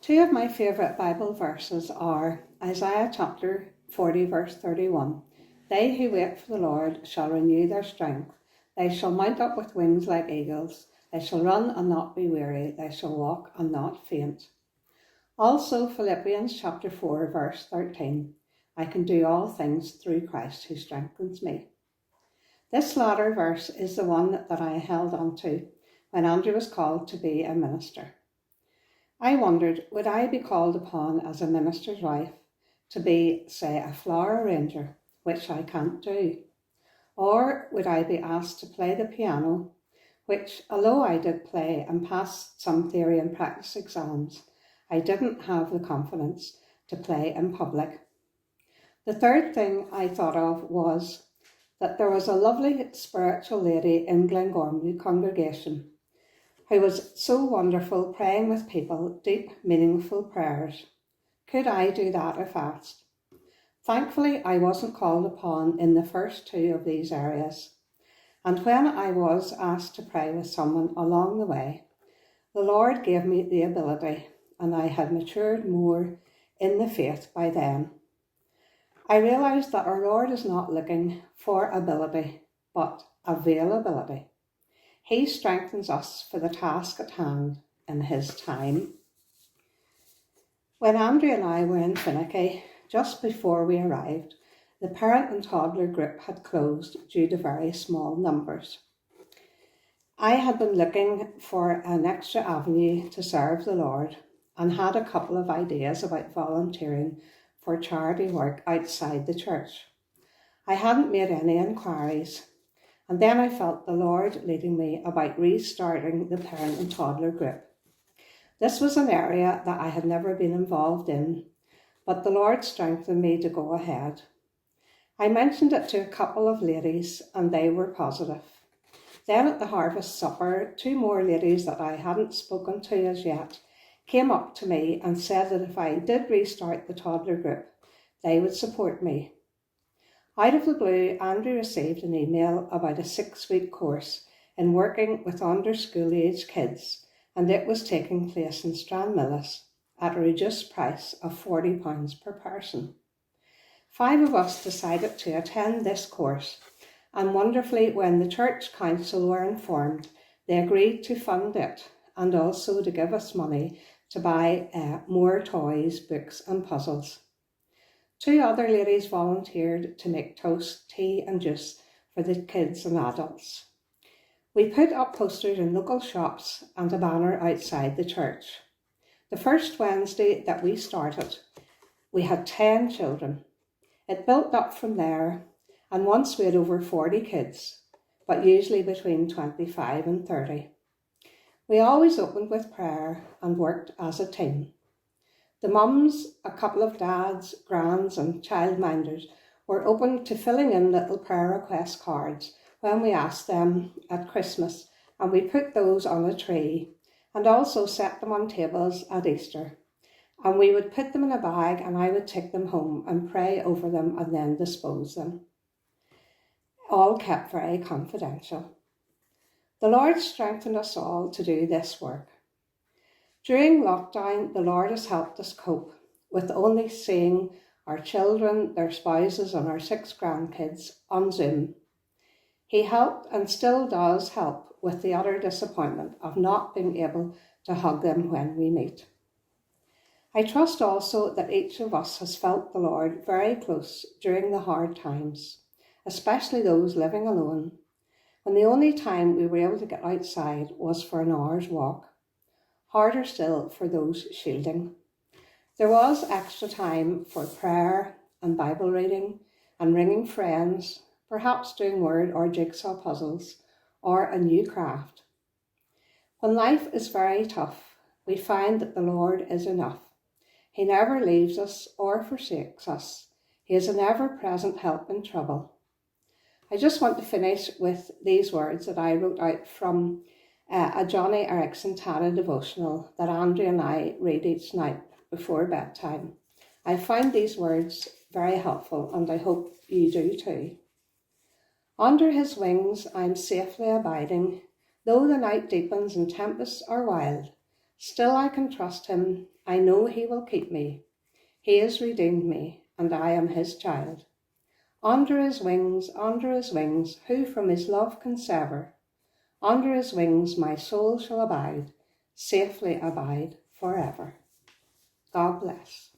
Two of my favourite Bible verses are Isaiah chapter 40 verse 31. They who wait for the Lord shall renew their strength. They shall mount up with wings like eagles. They shall run and not be weary. They shall walk and not faint. Also Philippians chapter 4 verse 13. I can do all things through Christ who strengthens me. This latter verse is the one that I held on to when Andrew was called to be a minister. I wondered, would I be called upon as a minister's wife to be, say, a flower arranger, which I can't do? Or would I be asked to play the piano, which, although I did play and passed some theory and practice exams, I didn't have the confidence to play in public. The third thing I thought of was that there was a lovely spiritual lady in Glengormley congregation who was so wonderful praying with people deep, meaningful prayers. Could I do that if asked? Thankfully, I wasn't called upon in the first two of these areas. And when I was asked to pray with someone along the way, the Lord gave me the ability, and I had matured more in the faith by then. I realised that our Lord is not looking for ability, but availability. He strengthens us for the task at hand in His time. When Andrew and I were in Finicky, just before we arrived, the parent and toddler group had closed due to very small numbers. I had been looking for an extra avenue to serve the Lord and had a couple of ideas about volunteering for charity work outside the church. I hadn't made any inquiries, and then I felt the Lord leading me about restarting the parent and toddler group. This was an area that I had never been involved in, but the Lord strengthened me to go ahead. I mentioned it to a couple of ladies and they were positive. Then at the harvest supper, two more ladies that I hadn't spoken to as yet came up to me and said that if I did restart the toddler group, they would support me. Out of the blue, Andrew received an email about a 6-week course in working with under school age kids, and it was taking place in Stranmillis at a reduced price of £40 per person. 5 of us decided to attend this course, and wonderfully, when the church council were informed, they agreed to fund it and also to give us money to buy more toys, books and puzzles. 2 other ladies volunteered to make toast, tea and juice for the kids and adults. We put up posters in local shops and a banner outside the church. The first Wednesday that we started, we had 10 children. It built up from there, and once we had over 40 kids, but usually between 25 and 30. We always opened with prayer and worked as a team. The mums, a couple of dads, grands and childminders were open to filling in little prayer request cards when we asked them at Christmas, and we put those on a tree and also set them on tables at Easter. And we would put them in a bag and I would take them home and pray over them and then dispose them. All kept very confidential. The Lord strengthened us all to do this work. During lockdown, the Lord has helped us cope with only seeing our children, their spouses and our 6 grandkids on Zoom. He helped and still does help with the utter disappointment of not being able to hug them when we meet. I trust also that each of us has felt the Lord very close during the hard times, especially those living alone, when the only time we were able to get outside was for an hour's walk. Harder still for those shielding. There was extra time for prayer and Bible reading and ringing friends, perhaps doing word or jigsaw puzzles or a new craft. When life is very tough, we find that the Lord is enough. He never leaves us or forsakes us. He is an ever-present help in trouble. I just want to finish with these words that I wrote out from a Johnny Erickson Tara devotional that Andrew and I read each night before bedtime. I find these words very helpful and I hope you do too. Under His wings I'm safely abiding, though the night deepens and tempests are wild. Still I can trust him, I know he will keep me. He has redeemed me, and I am his child. Under his wings, who from his love can sever? Under his wings my soul shall abide, safely abide forever. God bless.